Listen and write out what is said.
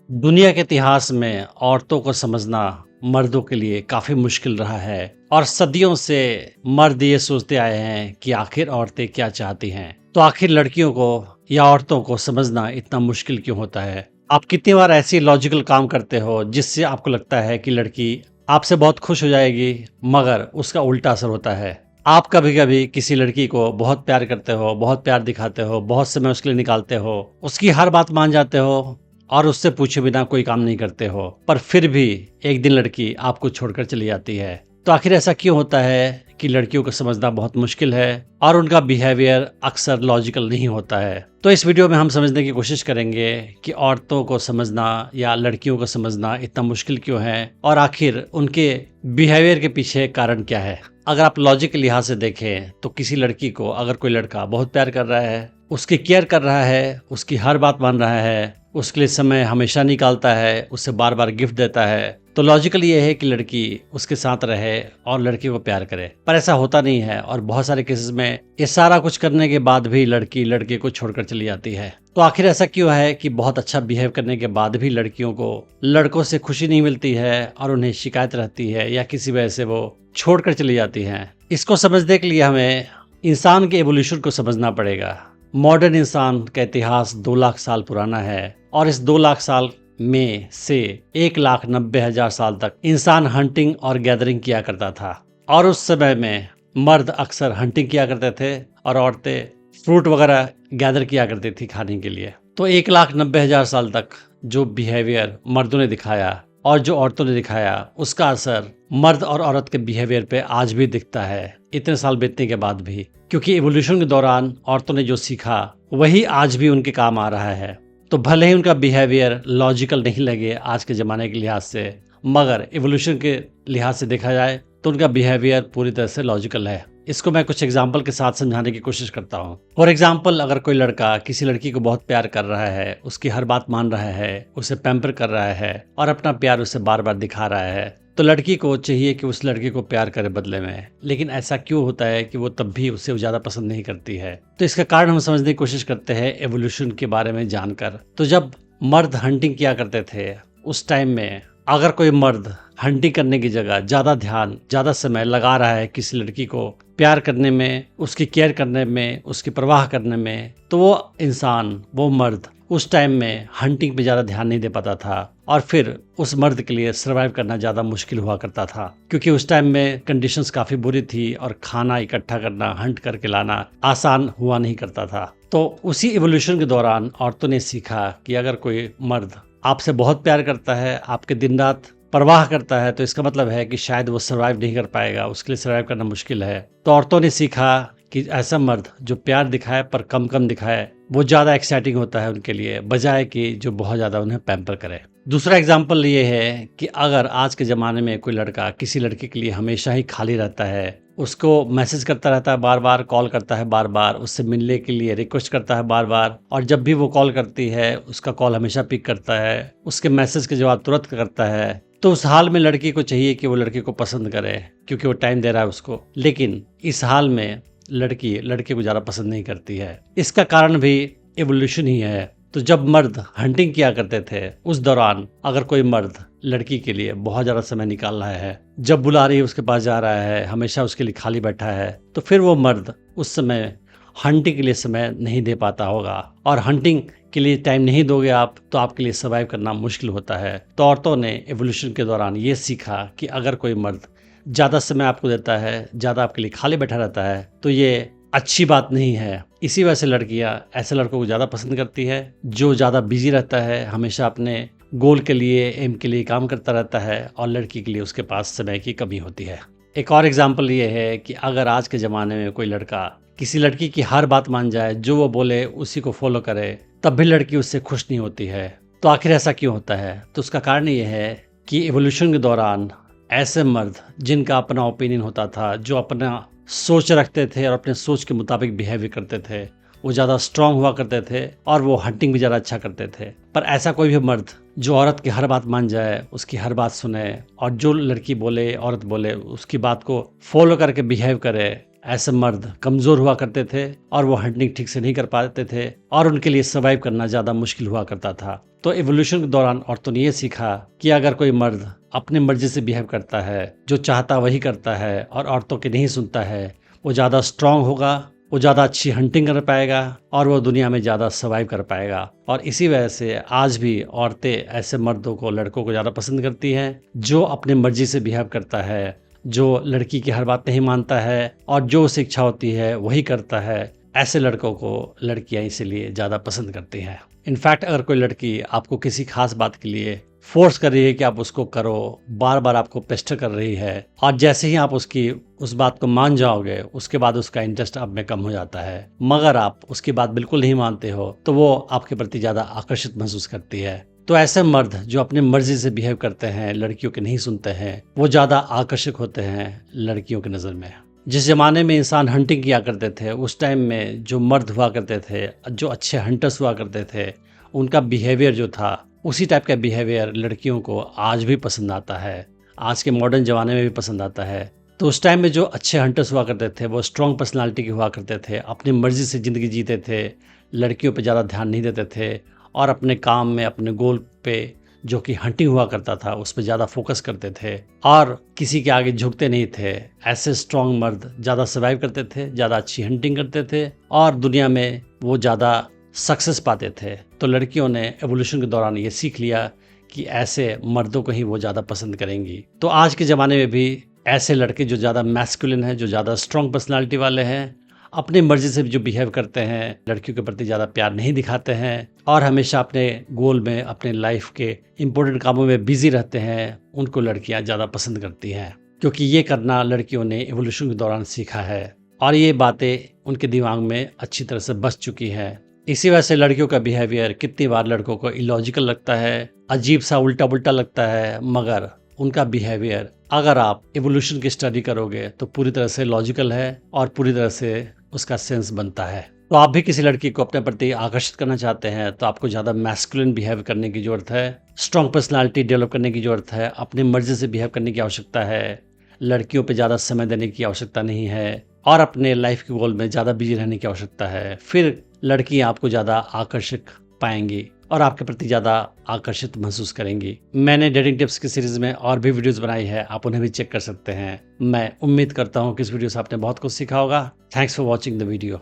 दुनिया के इतिहास में औरतों को समझना मर्दों के लिए काफी मुश्किल रहा है और सदियों से मर्द ये सोचते आए हैं कि आखिर औरतें क्या चाहती हैं। तो आखिर लड़कियों को या औरतों को समझना इतना मुश्किल क्यों होता है? आप कितनी बार ऐसी लॉजिकल काम करते हो जिससे आपको लगता है कि लड़की आपसे बहुत खुश हो जाएगी, मगर उसका उल्टा असर होता है। आप कभी कभी किसी लड़की को बहुत प्यार करते हो, बहुत प्यार दिखाते हो, बहुत समय उसके लिए निकालते हो, उसकी हर बात मान जाते हो और उससे पूछे बिना कोई काम नहीं करते हो, पर फिर भी एक दिन लड़की आपको छोड़कर चली जाती है। तो आखिर ऐसा क्यों होता है कि लड़कियों को समझना बहुत मुश्किल है और उनका बिहेवियर अक्सर लॉजिकल नहीं होता है? तो इस वीडियो में हम समझने की कोशिश करेंगे कि औरतों को समझना या लड़कियों को समझना इतना मुश्किल क्यों है और आखिर उनके बिहेवियर के पीछे कारण क्या है। अगर आप लॉजिक के लिहाज से देखें तो किसी लड़की को अगर कोई लड़का बहुत प्यार कर रहा है, उसकी केयर कर रहा है, उसकी हर बात मान रहा है, उसके लिए समय हमेशा निकालता है, उसे बार बार गिफ्ट देता है, तो लॉजिकल ये है कि लड़की उसके साथ रहे और लड़की को प्यार करे। पर ऐसा होता नहीं है और बहुत सारे केसेस में ये सारा कुछ करने के बाद भी लड़की लड़के को छोड़कर चली जाती है। तो आखिर ऐसा क्यों है कि बहुत अच्छा बिहेव करने के बाद भी लड़कियों को लड़कों से खुशी नहीं मिलती है और उन्हें शिकायत रहती है या किसी वजह से वो छोड़कर चली जाती हैं? इसको समझने के लिए हमें इंसान के एवोल्यूशन को समझना पड़ेगा। मॉडर्न इंसान का इतिहास 2 लाख साल पुराना है और इस 2 लाख साल में से 1,90,000 साल तक इंसान हंटिंग और गैदरिंग किया करता था और उस समय में मर्द अक्सर हंटिंग किया करते थे और औरतें फ्रूट वगैरह गैदर किया करती थी खाने के लिए। तो 1,90,000 साल तक जो बिहेवियर मर्दों ने दिखाया और जो औरतों ने दिखाया, उसका असर मर्द और औरत के बिहेवियर पे आज भी दिखता है, इतने साल बीतने के बाद भी। क्योंकि इवोल्यूशन के दौरान औरतों ने जो सीखा वही आज भी उनके काम आ रहा है। तो भले ही उनका बिहेवियर लॉजिकल नहीं लगे आज के ज़माने के लिहाज से, मगर इवोल्यूशन के लिहाज से देखा जाए तो उनका बिहेवियर पूरी तरह से लॉजिकल है। इसको मैं कुछ एग्जाम्पल के साथ समझाने की कोशिश करता हूँ। फॉर एग्जाम्पल, अगर कोई लड़का किसी लड़की को बहुत प्यार कर रहा है, उसकी हर बात मान रहा है, उसे पैम्पर कर रहा है और अपना प्यार उसे बार बार दिखा रहा है, तो लड़की को चाहिए कि उस लड़के को प्यार करे बदले में। लेकिन ऐसा क्यों होता है कि वो तब भी उसे ज़्यादा पसंद नहीं करती है? तो इसका कारण हम समझने की कोशिश करते हैं एवोल्यूशन के बारे में जानकर। तो जब मर्द हंटिंग किया करते थे उस टाइम में अगर कोई मर्द हंटिंग करने की जगह ज़्यादा ध्यान, ज़्यादा समय लगा रहा है किसी लड़की को प्यार करने में, उसकी केयर करने में, उसकी परवाह करने में, तो वो इंसान, वो मर्द उस टाइम में हंटिंग पे ज़्यादा ध्यान नहीं दे पाता था और फिर उस मर्द के लिए सर्वाइव करना ज़्यादा मुश्किल हुआ करता था। क्योंकि उस टाइम में कंडीशंस काफ़ी बुरी थी और खाना इकट्ठा करना, हंट करके लाना आसान हुआ नहीं करता था। तो उसी इवोल्यूशन के दौरान औरतों ने सीखा कि अगर कोई मर्द आपसे बहुत प्यार करता है, आपके दिन रात परवाह करता है, तो इसका मतलब है कि शायद वो सर्वाइव नहीं कर पाएगा, उसके लिए सर्वाइव करना मुश्किल है। तो औरतों ने सीखा कि ऐसा मर्द जो प्यार दिखाए पर कम कम दिखाए, वो ज़्यादा एक्साइटिंग होता है उनके लिए, बजाय कि जो बहुत ज़्यादा उन्हें पैम्पर करे। दूसरा एग्जाम्पल ये है कि अगर आज के ज़माने में कोई लड़का किसी लड़की के लिए हमेशा ही खाली रहता है, उसको मैसेज करता रहता है बार बार, कॉल करता है बार बार, उससे मिलने के लिए रिक्वेस्ट करता है बार बार, और जब भी वो कॉल करती है उसका कॉल हमेशा पिक करता है, उसके मैसेज के जवाब तुरंत करता है, तो उस हाल में लड़की को चाहिए कि वो लड़के को पसंद करे क्योंकि वो टाइम दे रहा है उसको। लेकिन इस हाल में लड़की लड़के को ज़्यादा पसंद नहीं करती है। इसका कारण भी एवोल्यूशन ही है। तो जब मर्द हंटिंग किया करते थे उस दौरान अगर कोई मर्द लड़की के लिए बहुत ज़्यादा समय निकाल रहा है, जब बुला रही है उसके पास जा रहा है, हमेशा उसके लिए खाली बैठा है, तो फिर वो मर्द उस समय हंटिंग के लिए समय नहीं दे पाता होगा और हंटिंग के लिए टाइम नहीं दोगे आप तो आपके लिए सर्वाइव करना मुश्किल होता है। तो औरतों ने एवोल्यूशन के दौरान ये सीखा कि अगर कोई मर्द ज़्यादा समय आपको देता है, ज़्यादा आपके लिए खाली बैठा रहता है, तो ये अच्छी बात नहीं है। इसी वजह से लड़कियां ऐसे लड़कों को ज़्यादा पसंद करती है जो ज़्यादा बिजी रहता है, हमेशा अपने गोल के लिए, एम के लिए काम करता रहता है और लड़की के लिए उसके पास समय की कमी होती है। एक और एग्जाम्पल ये है कि अगर आज के ज़माने में कोई लड़का किसी लड़की की हर बात मान जाए, जो वो बोले उसी को फॉलो करे, तब भी लड़की उससे खुश नहीं होती है। तो आखिर ऐसा क्यों होता है? तो उसका कारण ये है कि एवोल्यूशन के दौरान ऐसे मर्द जिनका अपना ओपिनियन होता था, जो अपना सोच रखते थे और अपने सोच के मुताबिक बिहेव करते थे, वो ज़्यादा स्ट्रांग हुआ करते थे और वो हंटिंग भी ज़्यादा अच्छा करते थे। पर ऐसा कोई भी मर्द जो औरत की हर बात मान जाए, उसकी हर बात सुने और जो लड़की बोले, औरत बोले, उसकी बात को फॉलो करके बिहेव करे, ऐसे मर्द कमज़ोर हुआ करते थे और वो हंटिंग ठीक से नहीं कर पाते थे और उनके लिए सर्वाइव करना ज़्यादा मुश्किल हुआ करता था। तो एवोल्यूशन के दौरान औरतों ने ये सीखा कि अगर कोई मर्द अपनी मर्जी से बिहेव करता है, जो चाहता वही करता है और औरतों की नहीं सुनता है, वो ज़्यादा स्ट्रांग होगा, वो ज़्यादा अच्छी हंटिंग कर पाएगा और वो दुनिया में ज़्यादा सर्वाइव कर पाएगा। और इसी वजह से आज भी औरतें ऐसे मर्दों को, लड़कों को ज़्यादा पसंद करती हैं जो अपनी मर्जी से बिहेव करता है, जो लड़की की हर बात नहीं मानता है और जो उसे इच्छा होती है वही करता है। ऐसे लड़कों को लड़कियां इसीलिए ज़्यादा पसंद करती हैं। इनफैक्ट अगर कोई लड़की आपको किसी खास बात के लिए फोर्स कर रही है कि आप उसको करो, बार बार आपको पेस्टर कर रही है और जैसे ही आप उसकी उस बात को मान जाओगे उसके बाद उसका इंटरेस्ट आप में कम हो जाता है, मगर आप उसकी बात बिल्कुल नहीं मानते हो तो वो आपके प्रति ज़्यादा आकर्षित महसूस करती है। तो ऐसे मर्द जो अपनी मर्जी से बिहेव करते हैं, लड़कियों के नहीं सुनते हैं, वो ज़्यादा आकर्षक होते हैं लड़कियों की नज़र में। जिस ज़माने में इंसान हंटिंग किया करते थे उस टाइम में जो मर्द हुआ करते थे, जो अच्छे हंटर्स हुआ करते थे, उनका बिहेवियर जो था उसी टाइप का बिहेवियर लड़कियों को आज भी पसंद आता है, आज के मॉडर्न ज़माने में भी पसंद आता है। तो उस टाइम में जो अच्छे हंटर्स हुआ करते थे वो स्ट्रॉन्ग पर्सनालिटी के हुआ करते थे, अपनी मर्जी से ज़िंदगी जीते थे, लड़कियों पे ज़्यादा ध्यान नहीं देते थे और अपने काम में, अपने गोल पे जो कि हंटिंग हुआ करता था उस पर ज़्यादा फोकस करते थे और किसी के आगे झुकते नहीं थे। ऐसे स्ट्रॉन्ग मर्द ज़्यादा सर्वाइव करते थे, ज़्यादा अच्छी हंटिंग करते थे और दुनिया में वो ज़्यादा सक्सेस पाते थे। तो लड़कियों ने एवोल्यूशन के दौरान ये सीख लिया कि ऐसे मर्दों को ही वो ज़्यादा पसंद करेंगी। तो आज के ज़माने में भी ऐसे लड़के जो ज़्यादा मैस्कुलिन हैं, जो ज़्यादा स्ट्रॉन्ग पर्सनालिटी वाले हैं, अपनी मर्जी से जो बिहेव करते हैं, लड़कियों के प्रति ज़्यादा प्यार नहीं दिखाते हैं और हमेशा अपने गोल में, अपने लाइफ के इम्पोर्टेंट कामों में बिजी रहते हैं, उनको लड़कियां ज़्यादा पसंद करती हैं, क्योंकि ये करना लड़कियों ने एवोल्यूशन के दौरान सीखा है और ये बातें उनके दिमाग में अच्छी तरह से बस चुकी हैं। इसी वजह से लड़कियों का बिहेवियर कितनी बार लड़कों को इलॉजिकल लगता है, अजीब सा उल्टा पुल्टा लगता है, मगर उनका बिहेवियर अगर आप एवोल्यूशन की स्टडी करोगे तो पूरी तरह से लॉजिकल है और पूरी तरह से उसका सेंस बनता है। तो आप भी किसी लड़की को अपने प्रति आकर्षित करना चाहते हैं तो आपको ज़्यादा मैस्कुलिन बिहेव करने की ज़रूरत है, स्ट्रॉन्ग पर्सनालिटी डेवलप करने की ज़रूरत है, अपनी मर्जी से बिहेव करने की आवश्यकता है, लड़कियों पे ज़्यादा समय देने की आवश्यकता नहीं है और अपने लाइफ के गोल में ज़्यादा बिजी रहने की आवश्यकता है। फिर लड़कियाँ आपको ज़्यादा आकर्षक पाएंगी और आपके प्रति ज़्यादा आकर्षित महसूस करेंगी। मैंने डेटिंग टिप्स की सीरीज़ में और भी वीडियोस बनाई है, आप उन्हें भी चेक कर सकते हैं। मैं उम्मीद करता हूँ कि इस वीडियो से आपने बहुत कुछ सीखा होगा। Thanks for watching the video.